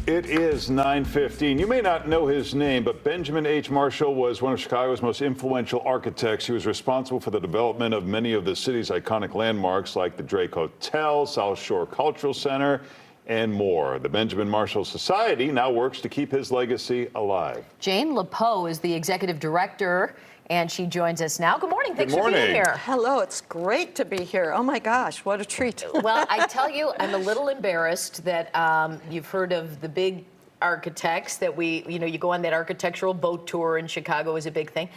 It is 9:15. You may not know his name, but Benjamin H. Marshall was one of Chicago's most influential architects. He was responsible for the development of many of the city's iconic landmarks like the Drake Hotel, Southshore Cultural Center, and more. The Benjamin Marshall Society now works to keep his legacy alive. Jane Lepauw is the executive director, and she joins us now. Good morning. Thanks for being here. Hello. It's great to be here. Oh, my gosh. What a treat. Well, I tell you, I'm a little embarrassed that you've heard of the big architects that you go on that architectural boat tour in Chicago is a big thing.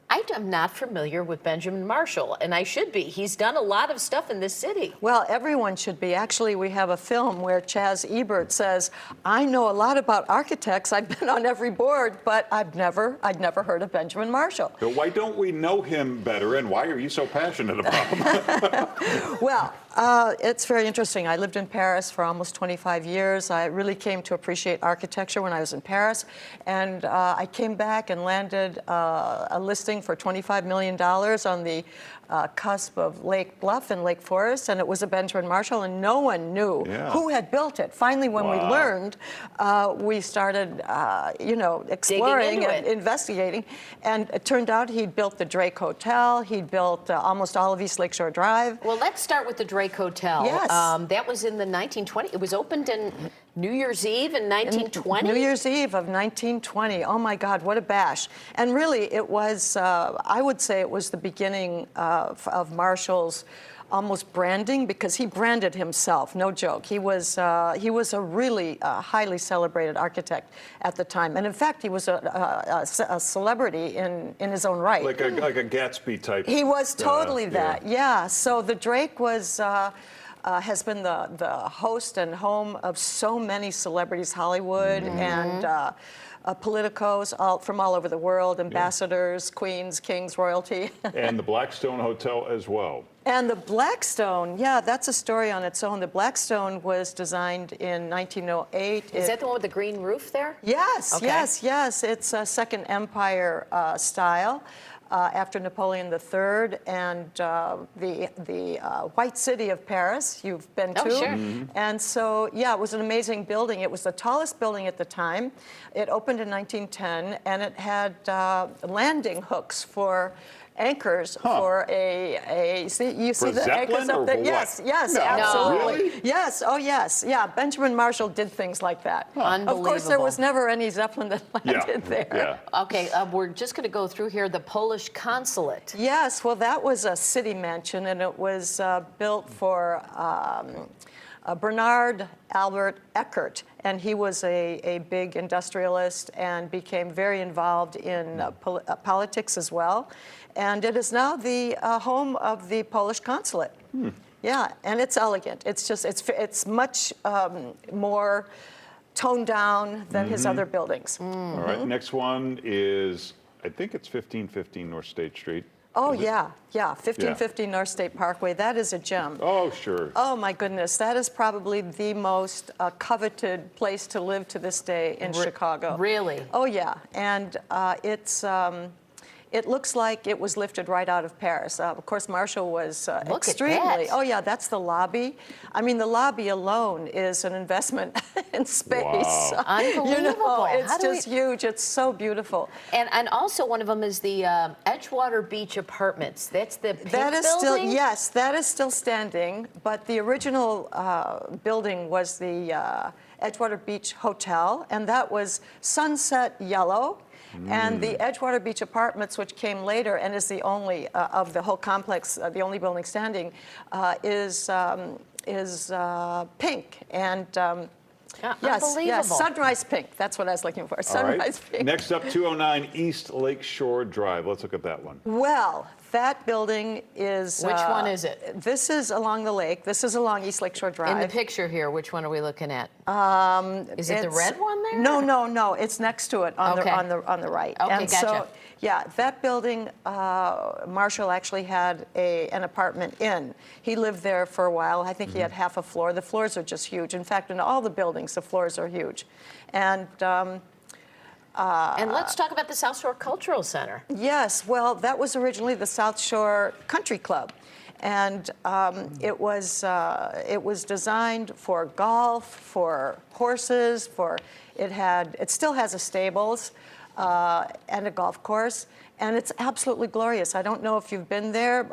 I am not familiar with Benjamin Marshall, and I should be. He's done a lot of stuff in this city. Well, everyone should be. Actually, we have a film where Chaz Ebert says, I know a lot about architects. I've been on every board, but I'd never heard of Benjamin Marshall. So why don't we know him better, and why are you so passionate about him? Well, it's very interesting. I lived in Paris for almost 25 years. I really came to appreciate architecture when I was in Paris, and I came back and landed a listing for $25 million on the cusp of Lake Bluff and Lake Forest, and it was a Benjamin Marshall, and no one knew who had built it. Finally, when we learned, we started, exploring and investigating, and it turned out he'd built the Drake Hotel. He'd built almost all of East Lakeshore Drive. Well, let's start with the Drake Hotel. Yes. That was in the 1920s. It was opened in New Year's Eve in 1920? New Year's Eve of 1920. Oh, my God, what a bash. And really, it was, I would say it was the beginning of Marshall's almost branding, because he branded himself, no joke. He was a really highly celebrated architect at the time. And in fact, he was a celebrity in his own right. Like a Gatsby type. He was totally that, yeah. So the Drake was... has been the host and home of so many celebrities, Hollywood and politicos from all over the world, ambassadors, queens, kings, royalty. And the Blackstone Hotel as well. And the Blackstone, yeah, that's a story on its own. The Blackstone was designed in 1908. Is that the one with the green roof there? Yes, okay. yes. It's a Second Empire style. After Napoleon III and the White City of Paris, you've been to. Oh, sure. And so, yeah, it was an amazing building. It was the tallest building at the time. It opened in 1910, and it had landing hooks for anchors for you see the anchors up there? Yes, No. absolutely. Really? Yes, oh yes, yeah. Benjamin Marshall did things like that. Unbelievable. Of course, there was never any Zeppelin that landed there. Yeah. Okay, we're just going to go through here the Polish Consulate. Yes, well, that was a city mansion, and it was built for Bernard Albert Eckert, and he was a big industrialist and became very involved in politics as well. And it is now the home of the Polish Consulate. Yeah, and it's elegant. It's just, it's much more toned down than his other buildings. All right, next one is, I think it's 1515 North State Street. Oh, yeah, 1550 North State Parkway. That is a gem. Oh, sure. Oh, my goodness. That is probably the most coveted place to live to this day in Chicago. Really? Oh, yeah. And it looks like it was lifted right out of Paris. Of course, Marshall was extremely... Look at that. Oh, yeah, that's the lobby. I mean, the lobby alone is an investment in space. Wow. Unbelievable. You know, it's just huge. It's so beautiful. And also one of them is the Edgewater Beach Apartments. That's the pink That is building? still, yes, that is still standing, but the original building was the Edgewater Beach Hotel, and that was sunset yellow. And the Edgewater Beach Apartments, which came later and is the only of the whole complex, the only building standing, is pink. And yes, sunrise pink. That's what I was looking for. Sunrise pink. Next up, 209 East Lakeshore Drive. Let's look at that one. Well, that building is... Which one is it? This is along the lake. This is along East Lakeshore Drive. In the picture here, which one are we looking at? Is it the red one there? No. It's next to it on the right. Okay, and gotcha. So, yeah, that building, Marshall actually had an apartment in. He lived there for a while. I think he had half a floor. The floors are just huge. In fact, in all the buildings, the floors are huge. And let's talk about the Southshore Cultural Center. yes, well, that was originally the South Shore Country Club. And it was designed for golf, for horses, it still has a stables and a golf course. And it's absolutely glorious. I don't know if you've been there.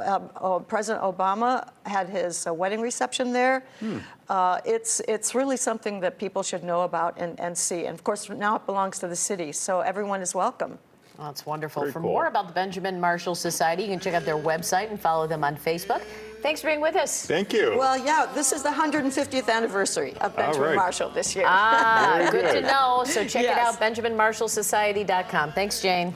President Obama had his wedding reception there. It's really something that people should know about and see. And of course, now it belongs to the city, so everyone is welcome. Well, that's wonderful. Very For cool. more about the Benjamin Marshall Society, you can check out their website and follow them on Facebook. Thanks for being with us. Thank you. Well, yeah, this is the 150th anniversary of Benjamin right. Marshall this year. Ah, Very good to good. know. So check it Yes. out, benjaminmarshallsociety.com. Thanks, Jane.